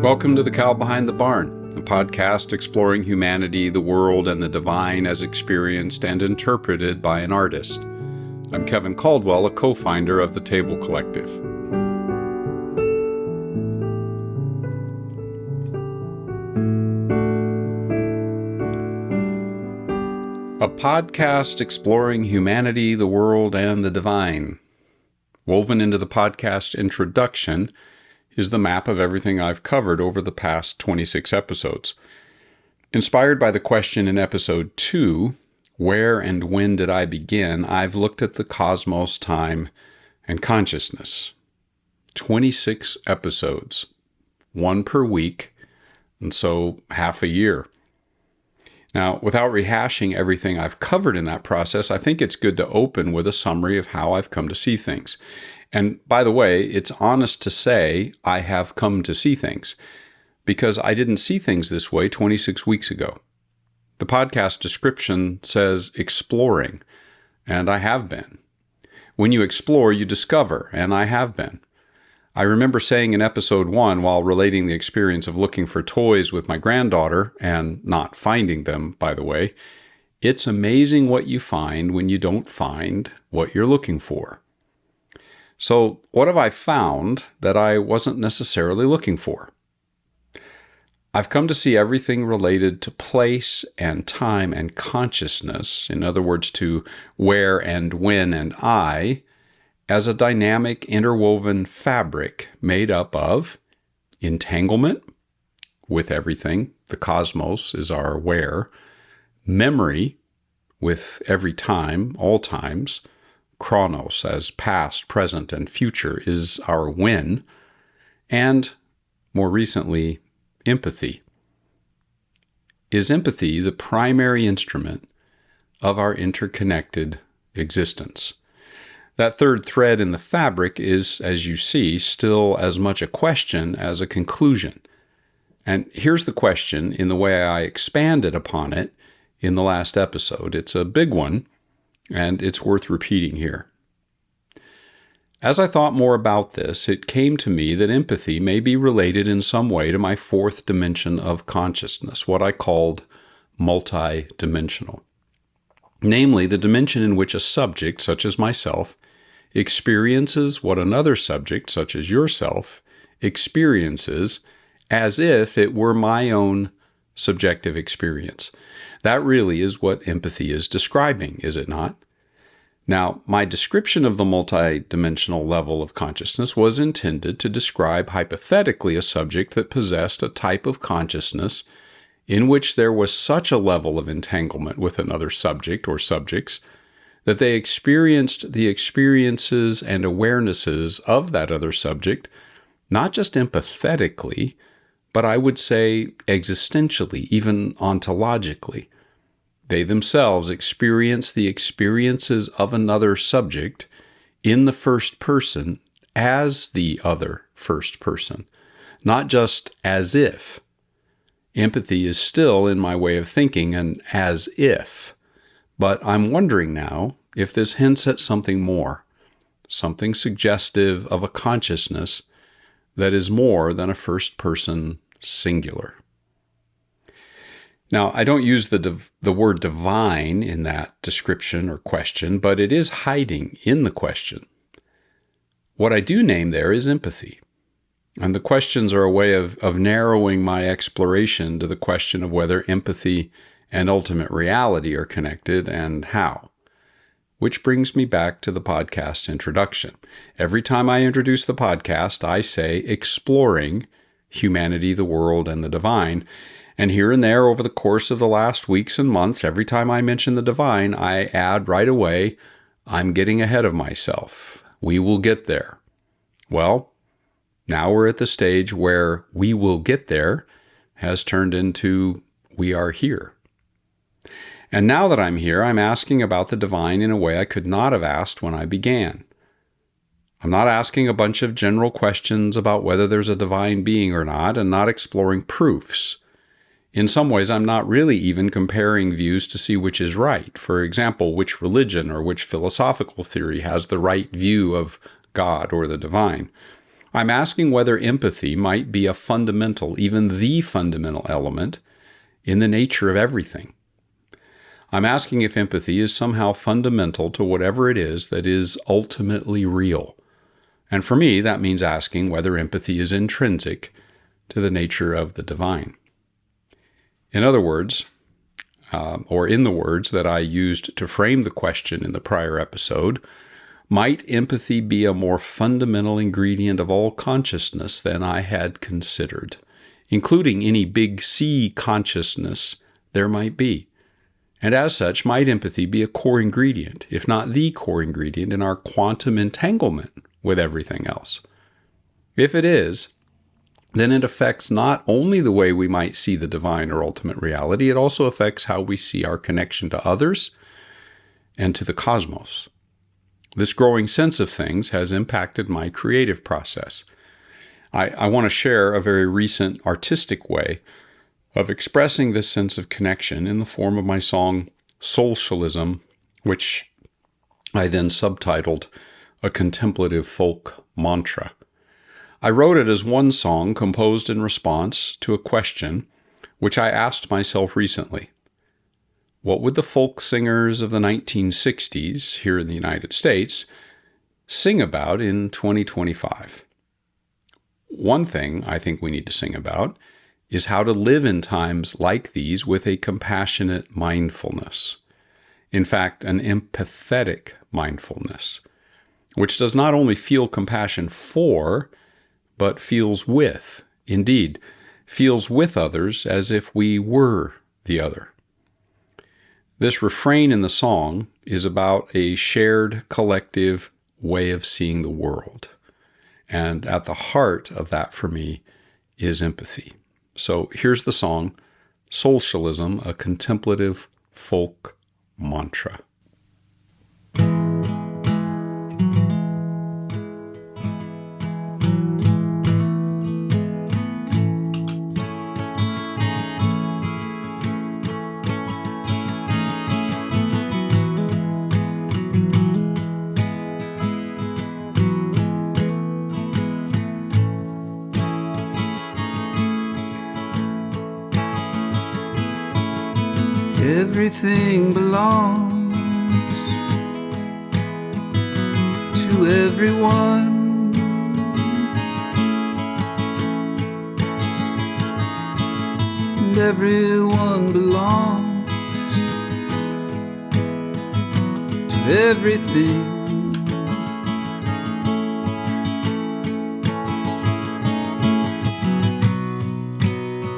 Welcome to The Cow Behind the Barn, a podcast exploring humanity, the world, and the divine as experienced and interpreted by an artist. I'm Kevin Caldwell, a co-founder of the Table Collective. A podcast exploring humanity, the world, and the divine. Woven into the podcast introduction is the map of everything I've covered over the past 26 episodes. Inspired by the question in episode 2, where and when did I begin, I've looked at the cosmos, time, and consciousness. 26 episodes, one per week, and so half a year. Now, without rehashing everything I've covered in that process, I think it's good to open with a summary of how I've come to see things. And by the way, it's honest to say I have come to see things, because I didn't see things this way 26 weeks ago. The podcast description says exploring, and I have been. When you explore, you discover, and I have been. I remember saying in episode 1, while relating the experience of looking for toys with my granddaughter, and not finding them, by the way, it's amazing what you find when you don't find what you're looking for. So, what have I found that I wasn't necessarily looking for? I've come to see everything related to place and time and consciousness, in other words, to where and when and I, as a dynamic interwoven fabric made up of entanglement with everything, the cosmos is our where, memory with every time, all times, chronos as past, present, and future is our when, and more recently, empathy. Is empathy the primary instrument of our interconnected existence? That third thread in the fabric is, as you see, still as much a question as a conclusion. And here's the question in the way I expanded upon it in the last episode. It's a big one, and it's worth repeating here. As I thought more about this, it came to me that empathy may be related in some way to my fourth dimension of consciousness, what I called multi-dimensional. Namely, the dimension in which a subject, such as myself, experiences what another subject, such as yourself, experiences as if it were my own subjective experience. That really is what empathy is describing, is it not? Now, my description of the multidimensional level of consciousness was intended to describe hypothetically a subject that possessed a type of consciousness in which there was such a level of entanglement with another subject or subjects that they experienced the experiences and awarenesses of that other subject, not just empathetically, but I would say existentially, even ontologically. They themselves experience the experiences of another subject in the first person as the other first person, not just as if. Empathy is still, in my way of thinking, an as if. But I'm wondering now if this hints at something more, something suggestive of a consciousness that is more than a first-person singular. Now, I don't use the word divine in that description or question, but it is hiding in the question. What I do name there is empathy. And the questions are a way of narrowing my exploration to the question of whether empathy and ultimate reality are connected and how. Which brings me back to the podcast introduction. Every time I introduce the podcast, I say exploring humanity, the world, and the divine. And here and there over the course of the last weeks and months, every time I mention the divine, I add right away, I'm getting ahead of myself. We will get there. Well, now we're at the stage where we will get there has turned into we are here. And now that I'm here, I'm asking about the divine in a way I could not have asked when I began. I'm not asking a bunch of general questions about whether there's a divine being or not, and not exploring proofs. In some ways, I'm not really even comparing views to see which is right. For example, which religion or which philosophical theory has the right view of God or the divine. I'm asking whether empathy might be a fundamental, even the fundamental element in the nature of everything. I'm asking if empathy is somehow fundamental to whatever it is that is ultimately real. And for me, that means asking whether empathy is intrinsic to the nature of the divine. In other words, or in the words that I used to frame the question in the prior episode, might empathy be a more fundamental ingredient of all consciousness than I had considered, including any big C consciousness there might be? And as such, might empathy be a core ingredient, if not the core ingredient, in our quantum entanglement with everything else? If it is, then it affects not only the way we might see the divine or ultimate reality, it also affects how we see our connection to others and to the cosmos. This growing sense of things has impacted my creative process. I want to share a very recent artistic way of expressing this sense of connection in the form of my song Socialism, which I then subtitled A Contemplative Folk Mantra. I wrote it as one song composed in response to a question which I asked myself recently. What would the folk singers of the 1960s here in the United States sing about in 2025? One thing I think we need to sing about is how to live in times like these with a compassionate mindfulness. In fact, an empathetic mindfulness, which does not only feel compassion for, but feels with, indeed, feels with others as if we were the other. This refrain in the song is about a shared collective way of seeing the world. And at the heart of that for me is empathy. So here's the song, Socialism, a Contemplative Folk Mantra. Everything belongs to everyone. And everyone belongs to everything.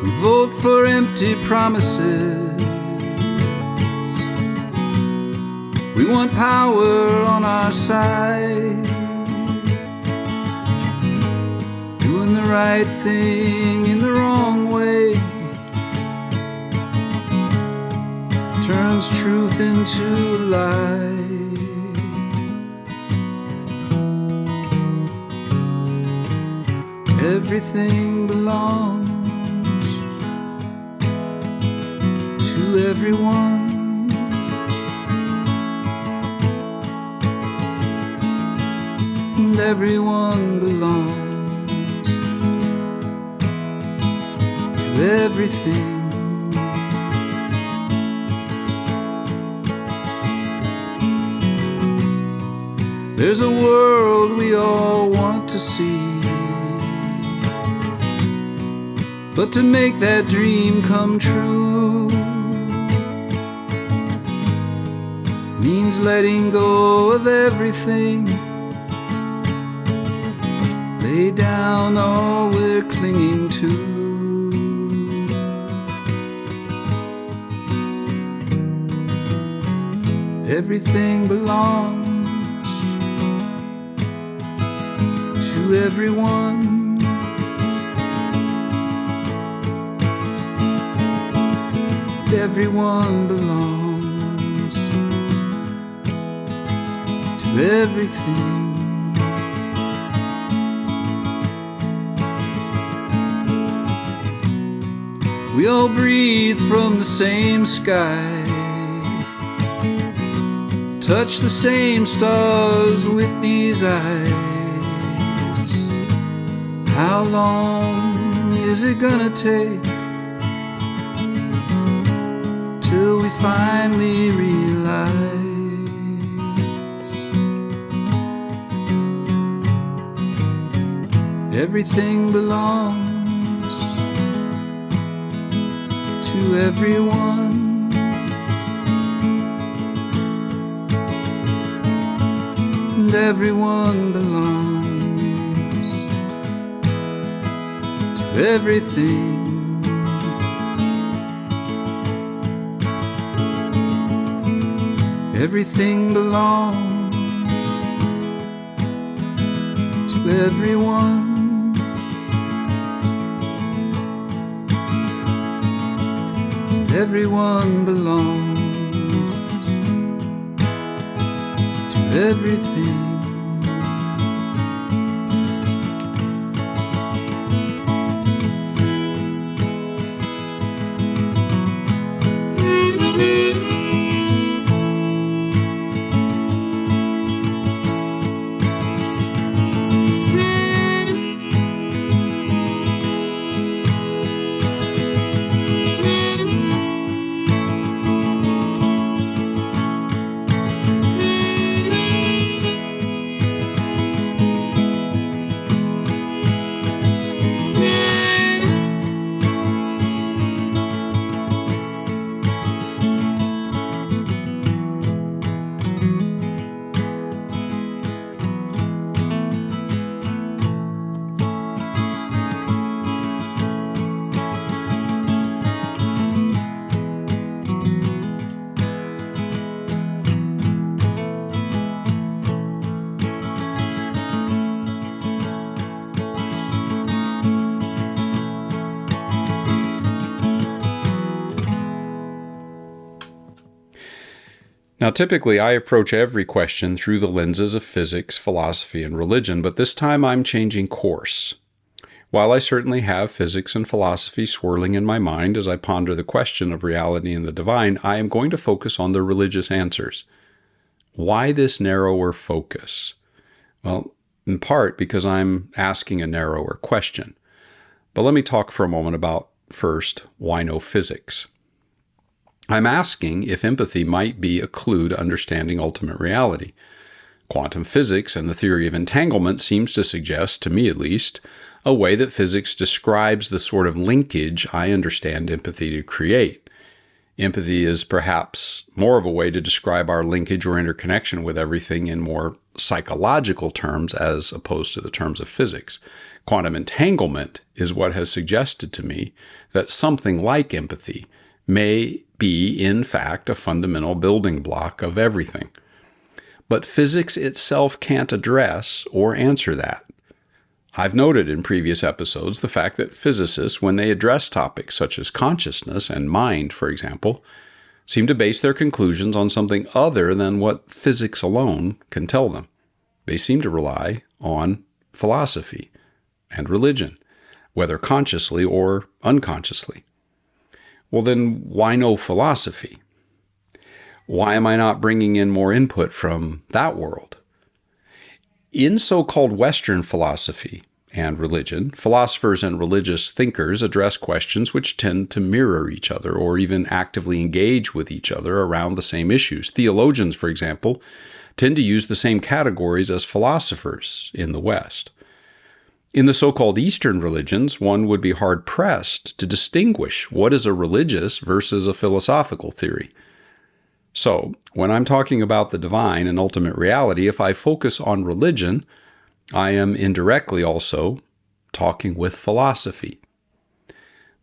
We vote for empty promises. We want power on our side, doing the right thing in the wrong way turns truth into a lie. Everything belongs to everyone. And everyone belongs to everything. There's a world we all want to see, but to make that dream come true means letting go of everything. Lay down all we're clinging to. Everything belongs to everyone. Everyone belongs to everything. We all breathe from the same sky, touch the same stars with these eyes. How long is it gonna take till we finally realize everything belongs to everyone? And everyone belongs to everything. Everything belongs to everyone. Everyone belongs to everything. Now, typically, I approach every question through the lenses of physics, philosophy, and religion, but this time I'm changing course. While I certainly have physics and philosophy swirling in my mind as I ponder the question of reality and the divine, I am going to focus on the religious answers. Why this narrower focus? Well, in part because I'm asking a narrower question. But let me talk for a moment about, first, why no physics? I'm asking if empathy might be a clue to understanding ultimate reality. Quantum physics and the theory of entanglement seems to suggest, to me at least, a way that physics describes the sort of linkage I understand empathy to create. Empathy is perhaps more of a way to describe our linkage or interconnection with everything in more psychological terms as opposed to the terms of physics. Quantum entanglement is what has suggested to me that something like empathy may be, in fact, a fundamental building block of everything. But physics itself can't address or answer that. I've noted in previous episodes the fact that physicists, when they address topics such as consciousness and mind, for example, seem to base their conclusions on something other than what physics alone can tell them. They seem to rely on philosophy and religion, whether consciously or unconsciously. Well, then why no philosophy? Why am I not bringing in more input from that world? In so-called Western philosophy and religion, philosophers and religious thinkers address questions which tend to mirror each other or even actively engage with each other around the same issues. Theologians, for example, tend to use the same categories as philosophers in the West. In the so-called Eastern religions, one would be hard-pressed to distinguish what is a religious versus a philosophical theory. So, when I'm talking about the divine and ultimate reality, if I focus on religion, I am indirectly also talking with philosophy.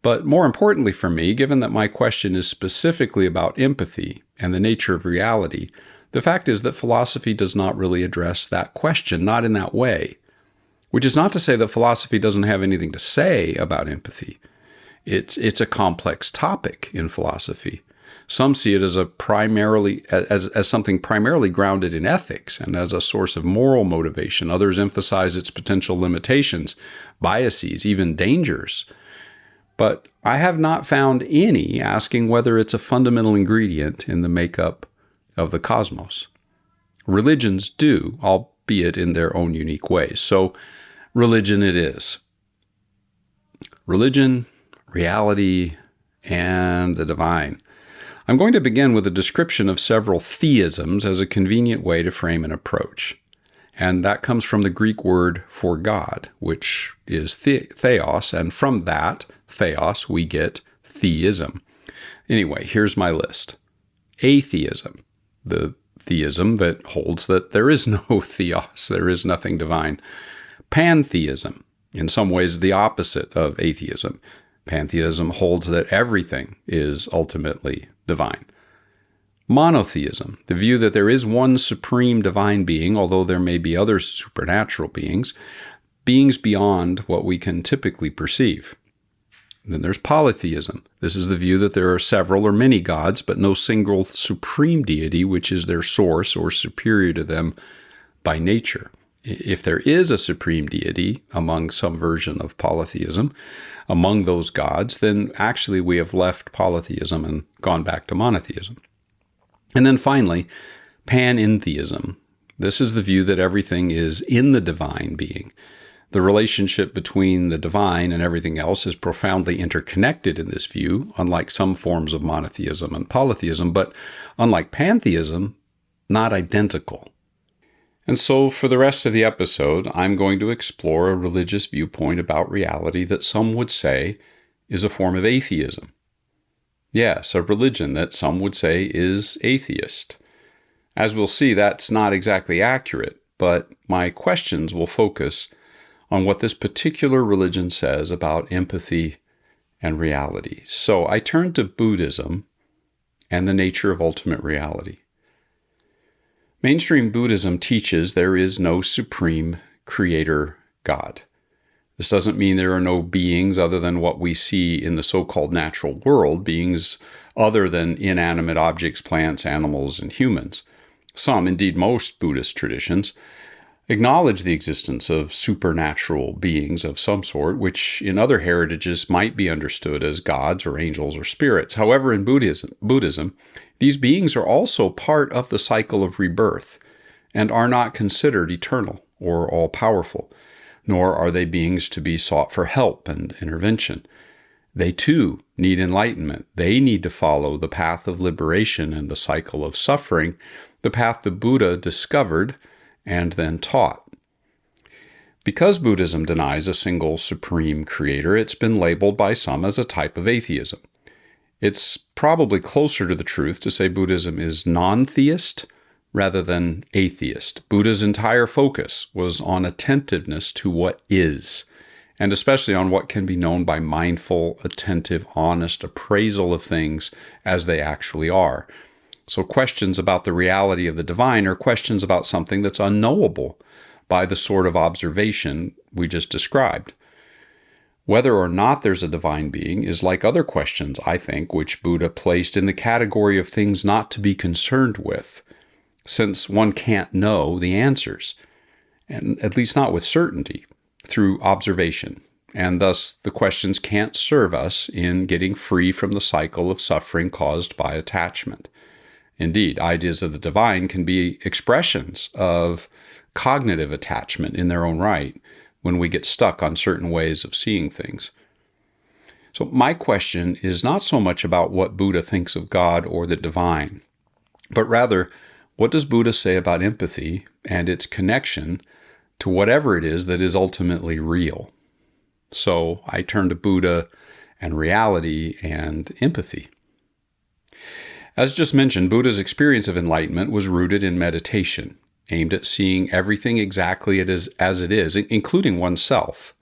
But more importantly for me, given that my question is specifically about empathy and the nature of reality, the fact is that philosophy does not really address that question, not in that way. Which is not to say that philosophy doesn't have anything to say about empathy. It's a complex topic in philosophy. Some see it as something primarily grounded in ethics and as a source of moral motivation. Others emphasize its potential limitations, biases, even dangers. But I have not found any asking whether it's a fundamental ingredient in the makeup of the cosmos. Religions do, albeit in their own unique ways. So religion it is. religion, reality, and the divine. I'm going to begin with a description of several theisms as a convenient way to frame an approach. And that comes from the Greek word for God, which is theos, and from that, theos, we get theism. Anyway, here's my list. Atheism, the theism that holds that there is no theos, there is nothing divine. Pantheism, in some ways the opposite of atheism. Pantheism holds that everything is ultimately divine. Monotheism, the view that there is one supreme divine being, although there may be other supernatural beings beyond what we can typically perceive. Then there's polytheism. This is the view that there are several or many gods, but no single supreme deity which is their source or superior to them by nature. If there is a supreme deity among some version of polytheism, among those gods, then actually we have left polytheism and gone back to monotheism. And then finally, panentheism. This is the view that everything is in the divine being. The relationship between the divine and everything else is profoundly interconnected in this view, unlike some forms of monotheism and polytheism, but unlike pantheism, not identical. And so for the rest of the episode, I'm going to explore a religious viewpoint about reality that some would say is a form of atheism. Yes, a religion that some would say is atheist. As we'll see, that's not exactly accurate, but my questions will focus on what this particular religion says about empathy and reality. So I turn to Buddhism and the nature of ultimate reality. Mainstream Buddhism teaches there is no supreme creator God. This doesn't mean there are no beings other than what we see in the so-called natural world, beings other than inanimate objects, plants, animals, and humans. Some, indeed most Buddhist traditions, acknowledge the existence of supernatural beings of some sort, which in other heritages might be understood as gods or angels or spirits. However, in Buddhism, these beings are also part of the cycle of rebirth and are not considered eternal or all-powerful, nor are they beings to be sought for help and intervention. They too need enlightenment. They need to follow the path of liberation and the cycle of suffering, the path the Buddha discovered and then taught. Because Buddhism denies a single supreme creator, it's been labeled by some as a type of atheism. It's probably closer to the truth to say Buddhism is non-theist rather than atheist. Buddha's entire focus was on attentiveness to what is, and especially on what can be known by mindful, attentive, honest appraisal of things as they actually are. So questions about the reality of the divine are questions about something that's unknowable by the sort of observation we just described. Whether or not there's a divine being is like other questions, I think, which Buddha placed in the category of things not to be concerned with, since one can't know the answers, and at least not with certainty, through observation. And thus, the questions can't serve us in getting free from the cycle of suffering caused by attachment. Indeed, ideas of the divine can be expressions of cognitive attachment in their own right when we get stuck on certain ways of seeing things. So my question is not so much about what Buddha thinks of God or the divine, but rather, what does Buddha say about empathy and its connection to whatever it is that is ultimately real? So I turn to Buddha and reality and empathy. As just mentioned, Buddha's experience of enlightenment was rooted in meditation, aimed at seeing everything exactly as it is, including oneself.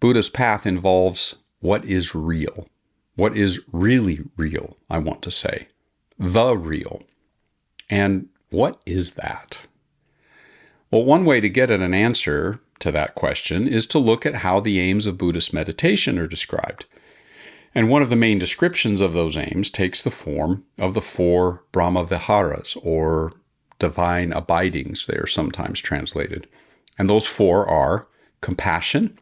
Buddha's path involves what is real. What is really real, I want to say. The real. And what is that? Well, one way to get at an answer to that question is to look at how the aims of Buddhist meditation are described. And one of the main descriptions of those aims takes the form of the Four Brahmaviharas, or divine abidings, they are sometimes translated. And those four are compassion,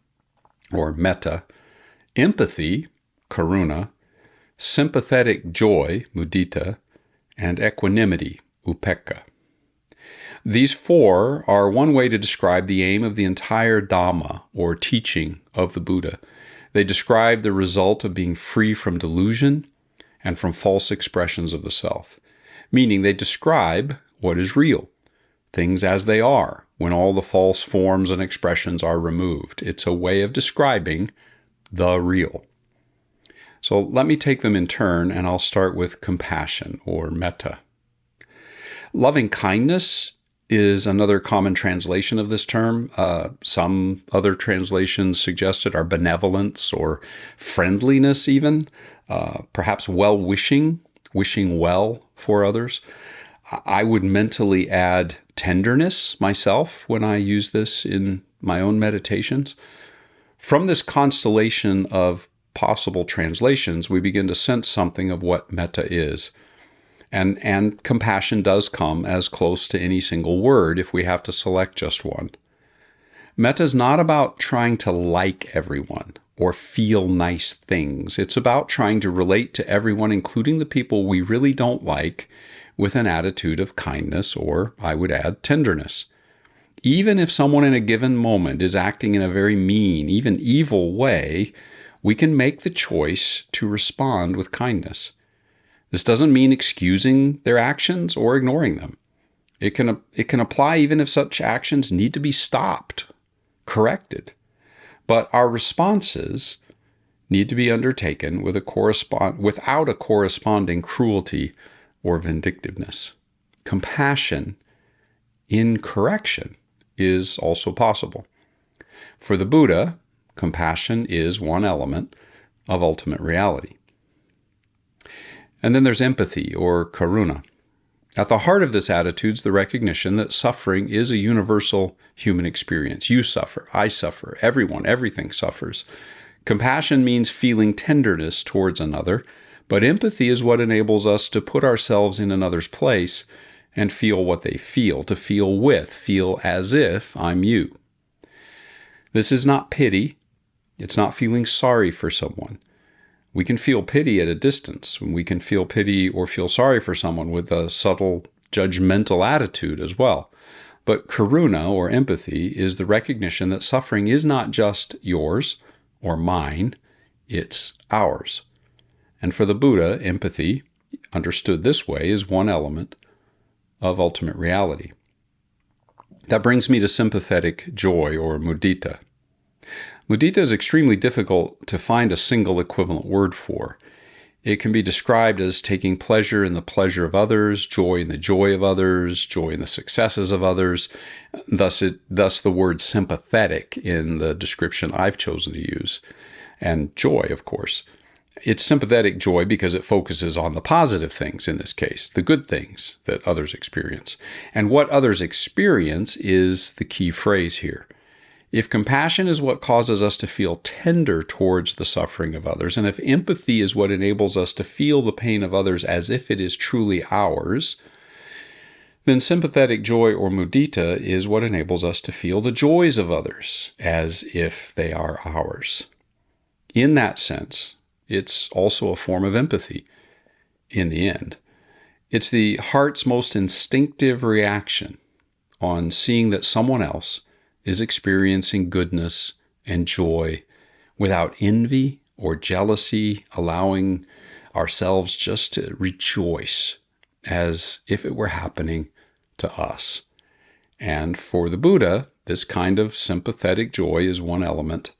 or metta, empathy, karuna, sympathetic joy, mudita, and equanimity, upekkha. These four are one way to describe the aim of the entire Dhamma, or teaching of the Buddha. They describe the result of being free from delusion and from false expressions of the self, meaning they describe what is real, things as they are, when all the false forms and expressions are removed. It's a way of describing the real. So let me take them in turn, and I'll start with compassion, or metta. Loving kindness is another common translation of this term. Some other translations suggested are benevolence or friendliness even, perhaps well-wishing, wishing well for others. I would mentally add tenderness myself when I use this in my own meditations. From this constellation of possible translations, we begin to sense something of what metta is. And compassion does come as close to any single word if we have to select just one. Metta is not about trying to like everyone or feel nice things. It's about trying to relate to everyone, including the people we really don't like, with an attitude of kindness, or I would add tenderness. Even if someone in a given moment is acting in a very mean, even evil way, we can make the choice to respond with kindness. This doesn't mean excusing their actions or ignoring them. It can apply even if such actions need to be stopped, corrected. But our responses need to be undertaken with without a corresponding cruelty or vindictiveness. Compassion in correction is also possible. For the Buddha, compassion is one element of ultimate reality. And then there's empathy, or karuna. At the heart of this attitude is the recognition that suffering is a universal human experience. You suffer, I suffer, everyone, everything suffers. Compassion means feeling tenderness towards another, but empathy is what enables us to put ourselves in another's place and feel what they feel, to feel as if I'm you. This is not pity. It's not feeling sorry for someone. We can feel pity at a distance. We can feel pity or feel sorry for someone with a subtle judgmental attitude as well. But karuna, or empathy, is the recognition that suffering is not just yours or mine, it's ours. And for the Buddha, empathy, understood this way, is one element of ultimate reality. That brings me to sympathetic joy, or mudita. Mudita is extremely difficult to find a single equivalent word for. It can be described as taking pleasure in the pleasure of others, joy in the joy of others, joy in the successes of others. Thus the word sympathetic in the description I've chosen to use. And joy, of course. It's sympathetic joy because it focuses on the positive things in this case, the good things that others experience. And what others experience is the key phrase here. If compassion is what causes us to feel tender towards the suffering of others, and if empathy is what enables us to feel the pain of others as if it is truly ours, then sympathetic joy, or mudita, is what enables us to feel the joys of others as if they are ours. In that sense, it's also a form of empathy in the end. It's the heart's most instinctive reaction on seeing that someone else is experiencing goodness and joy without envy or jealousy, allowing ourselves just to rejoice as if it were happening to us. And for the Buddha, this kind of sympathetic joy is one element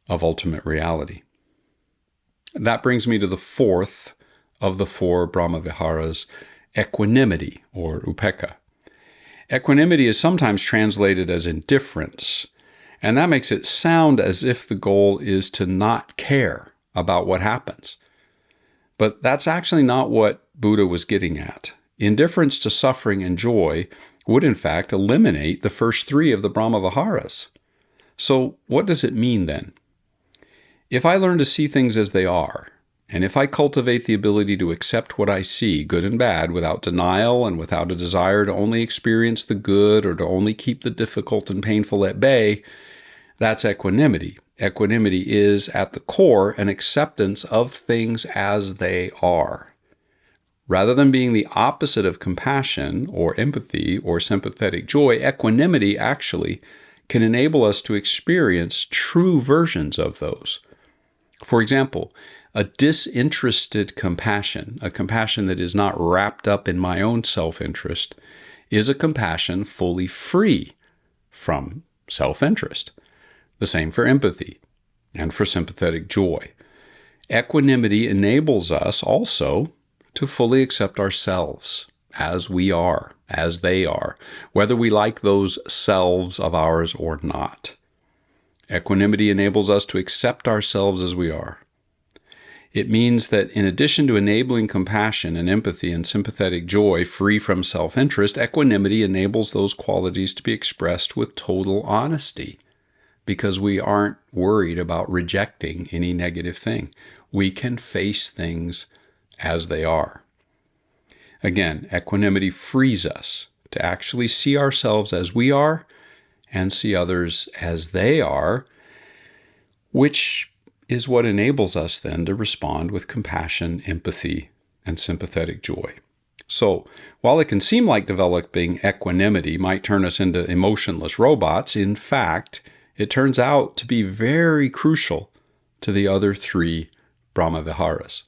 of ultimate reality. That brings me to the fourth of the four Brahmaviharas, equanimity, or upekkha. Equanimity is sometimes translated as indifference, and that makes it sound as if the goal is to not care about what happens. But that's actually not what Buddha was getting at. Indifference to suffering and joy would in fact eliminate the first three of the Brahmaviharas. So what does it mean then? If I learn to see things as they are, and if I cultivate the ability to accept what I see, good and bad, without denial and without a desire to only experience the good or to only keep the difficult and painful at bay, that's equanimity. Equanimity is, at the core, an acceptance of things as they are. Rather than being the opposite of compassion or empathy or sympathetic joy, equanimity actually can enable us to experience true versions of those. For example, a disinterested compassion, a compassion that is not wrapped up in my own self-interest, is a compassion fully free from self-interest. The same for empathy and for sympathetic joy. Equanimity enables us also to fully accept ourselves as we are, as they are, whether we like those selves of ours or not. Equanimity enables us to accept ourselves as we are. It means that in addition to enabling compassion and empathy and sympathetic joy free from self-interest, equanimity enables those qualities to be expressed with total honesty, because we aren't worried about rejecting any negative thing. We can face things as they are. Again, equanimity frees us to actually see ourselves as we are and see others as they are, which is what enables us then to respond with compassion, empathy, and sympathetic joy. So, while it can seem like developing equanimity might turn us into emotionless robots, in fact, it turns out to be very crucial to the other three Brahmaviharas.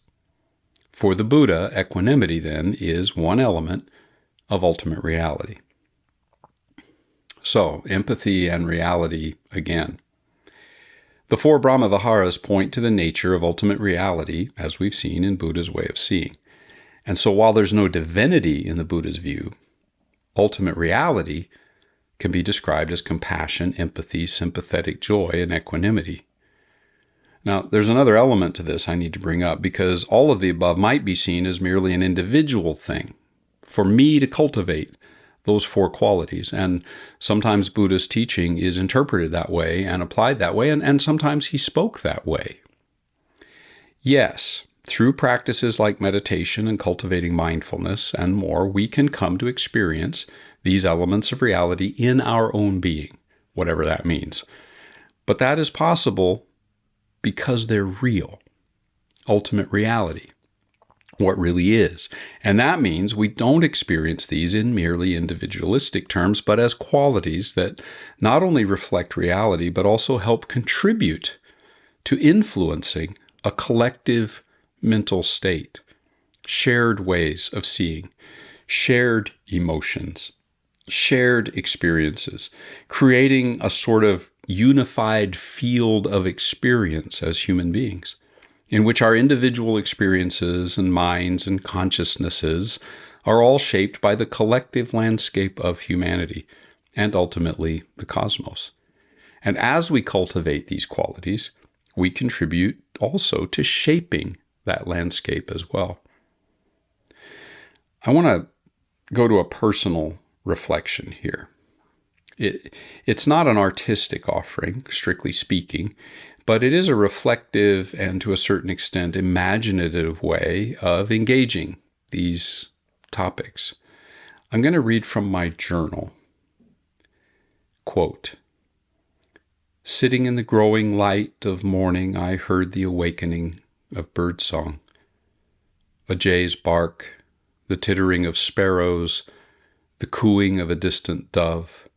For the Buddha, equanimity then is one element of ultimate reality. So, empathy and reality again. The Four Brahmaviharas point to the nature of ultimate reality, as we've seen in Buddha's way of seeing. And so while there's no divinity in the Buddha's view, ultimate reality can be described as compassion, empathy, sympathetic joy, and equanimity. Now, there's another element to this I need to bring up, because all of the above might be seen as merely an individual thing for me to cultivate those four qualities. And sometimes Buddha's teaching is interpreted that way and applied that way, and sometimes he spoke that way. Yes, through practices like meditation and cultivating mindfulness and more, we can come to experience these elements of reality in our own being, whatever that means. But that is possible because they're real, ultimate reality, what really is. And that means we don't experience these in merely individualistic terms, but as qualities that not only reflect reality, but also help contribute to influencing a collective mental state, shared ways of seeing, shared emotions, shared experiences, creating a sort of unified field of experience as human beings, in which our individual experiences and minds and consciousnesses are all shaped by the collective landscape of humanity and ultimately the cosmos. And as we cultivate these qualities, we contribute also to shaping that landscape as well. I want to go to a personal reflection here. It's not an artistic offering, strictly speaking, but it is a reflective and to a certain extent imaginative way of engaging these topics. I'm going to read from my journal. Quote, "Sitting in the growing light of morning, I heard the awakening of birdsong, a jay's bark, the tittering of sparrows, the cooing of a distant dove.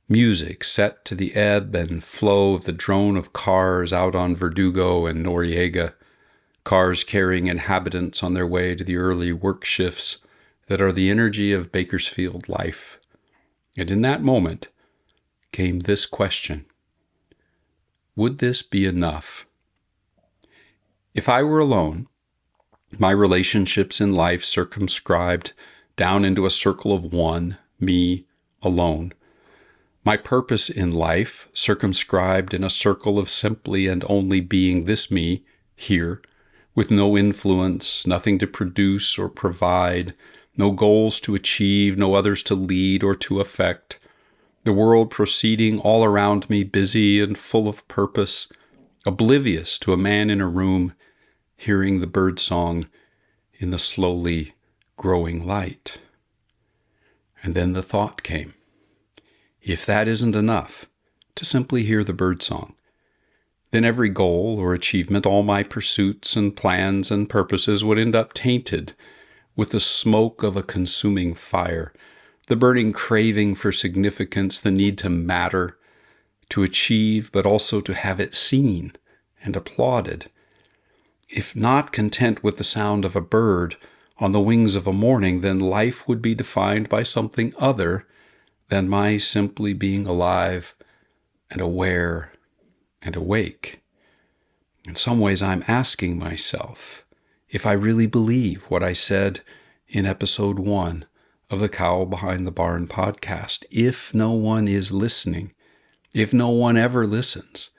Music set to the ebb and flow of the drone of cars out on Verdugo and Noriega, cars carrying inhabitants on their way to the early work shifts that are the energy of Bakersfield life. And in that moment came this question: would this be enough? If I were alone, my relationships in life circumscribed down into a circle of one, me, alone, my purpose in life circumscribed in a circle of simply and only being this me, here, with no influence, nothing to produce or provide, no goals to achieve, no others to lead or to affect, the world proceeding all around me busy and full of purpose, oblivious to a man in a room, hearing the birdsong in the slowly growing light." And then the thought came, if that isn't enough, to simply hear the birdsong, then every goal or achievement, all my pursuits and plans and purposes would end up tainted with the smoke of a consuming fire, the burning craving for significance, the need to matter, to achieve, but also to have it seen and applauded. If not content with the sound of a bird on the wings of a morning, then life would be defined by something other than my simply being alive and aware and awake. In some ways, I'm asking myself if I really believe what I said in episode 1 of the Cow Behind the Barn podcast. If no one is listening, if no one ever listens,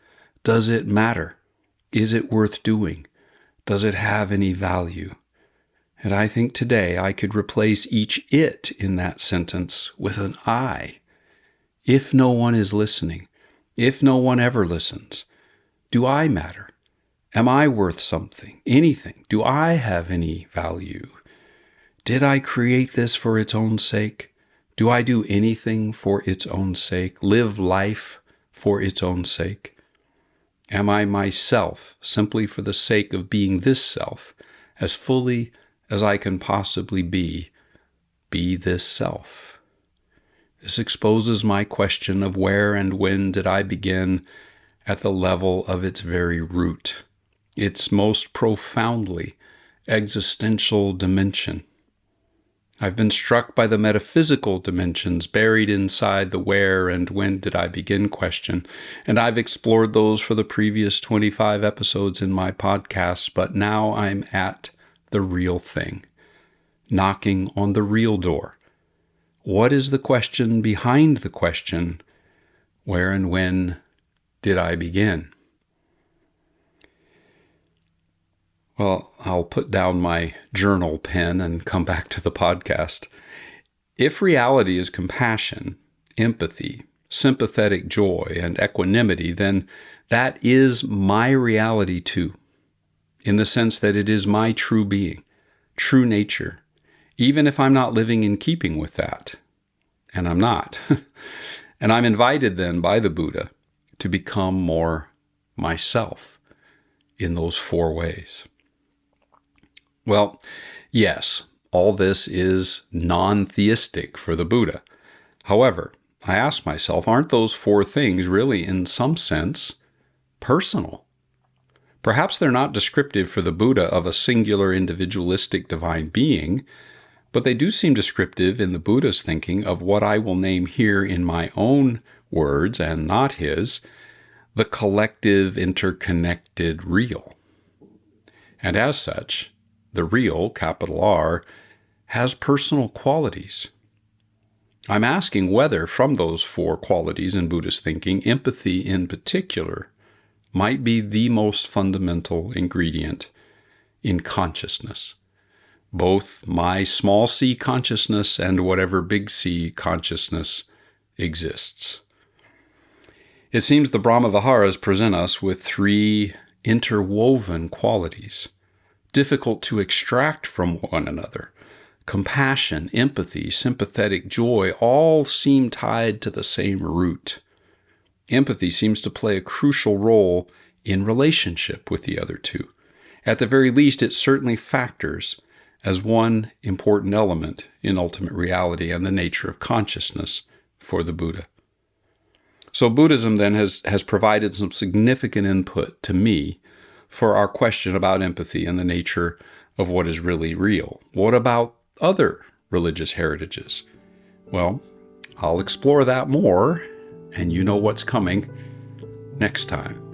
does it matter? Is it worth doing? Does it have any value? And I think today I could replace each "it" in that sentence with an "I." If no one is listening, if no one ever listens, do I matter? Am I worth something, anything? Do I have any value? Did I create this for its own sake? Do I do anything for its own sake? Live life for its own sake? Am I myself simply for the sake of being this self, as fully as I can possibly be this self? This exposes my question of where and when did I begin at the level of its very root, its most profoundly existential dimension. I've been struck by the metaphysical dimensions buried inside the where and when did I begin question, and I've explored those for the previous 25 episodes in my podcast, but now I'm at the real thing, knocking on the real door. What is the question behind the question, where and when did I begin? Well, I'll put down my journal pen and come back to the podcast. If reality is compassion, empathy, sympathetic joy, and equanimity, then that is my reality too, in the sense that it is my true being, true nature, even if I'm not living in keeping with that. And I'm not. And I'm invited then by the Buddha to become more myself in those 4 ways. Well, yes, all this is non-theistic for the Buddha. However, I ask myself, aren't those 4 things really, in some sense, personal? Perhaps they're not descriptive for the Buddha of a singular individualistic divine being, but they do seem descriptive in the Buddha's thinking of what I will name here in my own words and not his, the collective interconnected real. And as such, the real, capital R, has personal qualities. I'm asking whether, from those 4 qualities in Buddhist thinking, empathy in particular might be the most fundamental ingredient in consciousness, both my small c consciousness and whatever big C consciousness exists. It seems the Brahmaviharas present us with 3 interwoven qualities, difficult to extract from one another. Compassion, empathy, sympathetic joy all seem tied to the same root. Empathy seems to play a crucial role in relationship with the other 2. At the very least, it certainly factors as one important element in ultimate reality and the nature of consciousness for the Buddha. So Buddhism then has provided some significant input to me for our question about empathy and the nature of what is really real. What about other religious heritages? Well, I'll explore that more, and you know what's coming next time.